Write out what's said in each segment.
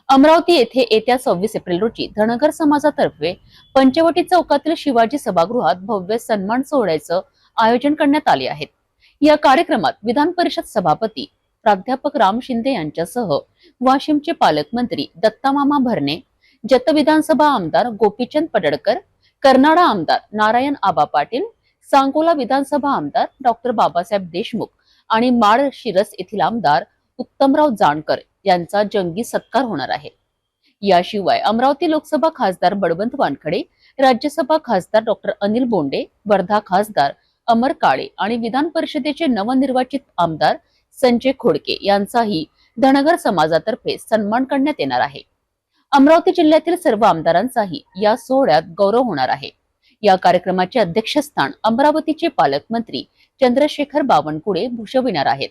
अमरावती येथे येत्या 26 एप्रिल रोजी धनगर समाजातर्फे पंचवटी चौकातील शिवाजी सभागृहात भव्य सन्मान सोहळ्याचं आयोजन करण्यात आले आहे। या कार्यक्रमात विधान परिषद सभापती प्राध्यापक राम शिंदे यांच्यासह वाशिमचे पालकमंत्री दत्तामामा भरणे, जत विधानसभा आमदार गोपीचंद पडळकर, कर्नाळा आमदार नारायण आबा पाटील, सांगोला विधानसभा आमदार डॉक्टर बाबासाहेब देशमुख आणि माड शिरस येथील आमदार उत्तमराव जानकर यांचा जंगी सत्कार होणार आहे। याशिवाय अमरावती लोकसभा खासदार बळवंत वानखडे, राज्यसभा खासदार डॉक्टर अनिल बोंडे, वर्धा खासदार अमर काळे आणि विधान परिषदेचे नवनिर्वाचित आमदार संजय खोडके यांचाही धनगर समाजातर्फे सन्मान करण्यात येणार आहे। अमरावती जिल्ह्यातील सर्व आमदारांचाही या सोहळ्यात गौरव होणार आहे। या कार्यक्रमाचे अध्यक्षस्थान अमरावतीचे पालकमंत्री चंद्रशेखर बावनकुळे भूषविणार आहेत।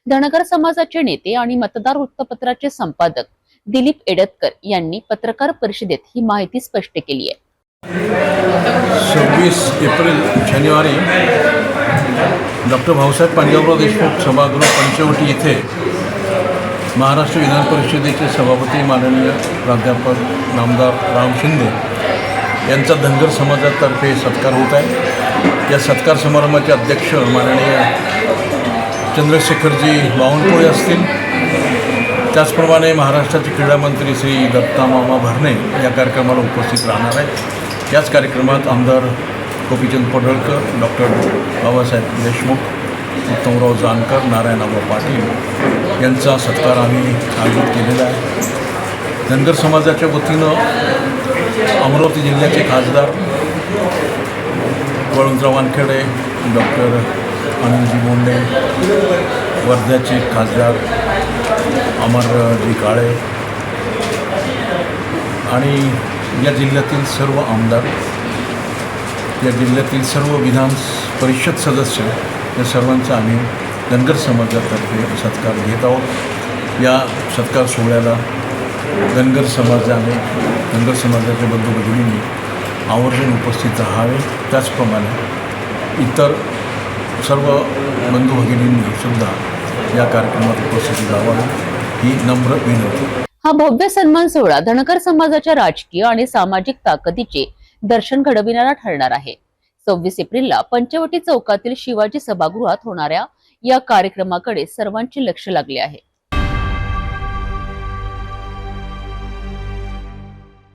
धनगर समाजाचे नेते आणि मतदार वृत्तपत्राचे संपादक दिलीप एडतकर यांनी पत्रकार परिषदेत ही माहिती स्पष्ट केली आहे। 26 एप्रिल शनिवारी डॉक्टर भाऊसाहेब पंजाबराव देशमुख सभागृह पंचवटी येथे महाराष्ट्र विधान परिषदेचे सभापती माननीय प्राध्यापक नामदार राम शिंदे यांचा धनगर समाजातर्फे सत्कार होत आहे। या सत्कार समारंभाचे अध्यक्ष माननीय चंद्रशेखरजी बावनकुळे असतील। त्याचप्रमाणे महाराष्ट्राचे क्रीडा मंत्री श्री दत्तामामा भरणे या कार्यक्रमाला उपस्थित राहणार आहेत। याच कार्यक्रमात आमदार गोपीचंद पडळकर, डॉक्टर बाबासाहेब देशमुख, उत्तमराव जानकर, नारायण आबा पाटील यांचा सत्कार आम्ही आयोजित केलेला आहे। धनगर समाजाच्या वतीनं अमरावती जिल्ह्याचे खासदार बळवंतराव वानखेडे, डॉक्टर अनिलजी बोंडे, वर्ध्याचे खासदार अमरजी काळे आणि या जिल्ह्यातील सर्व आमदार, या जिल्ह्यातील सर्व विधान परिषद सदस्य या सर्वांचा आम्ही धनगर समाजातर्फे सत्कार घेत आहोत। या सत्कार सोहळ्याला धनगर समाजाच्या बंधू भगिनींनी आवर्जून उपस्थित राहावे। त्याचप्रमाणे इतर सर्व बंधू भगिनींनी सुद्धा या कार्यक्रमात उपस्थित राहावे ही नम्र विनंती। हा भव्य सन्मान सोहळा धनगर समाजाच्या राजकीय आणि सामाजिक ताकदीचे दर्शन घडविणारा ठरणार आहे। 26 एप्रिलला पंचवटी चौकातील शिवाजी सभागृहात होणाऱ्या या कार्यक्रमाकडे सर्वांचे लक्ष लागले आहे।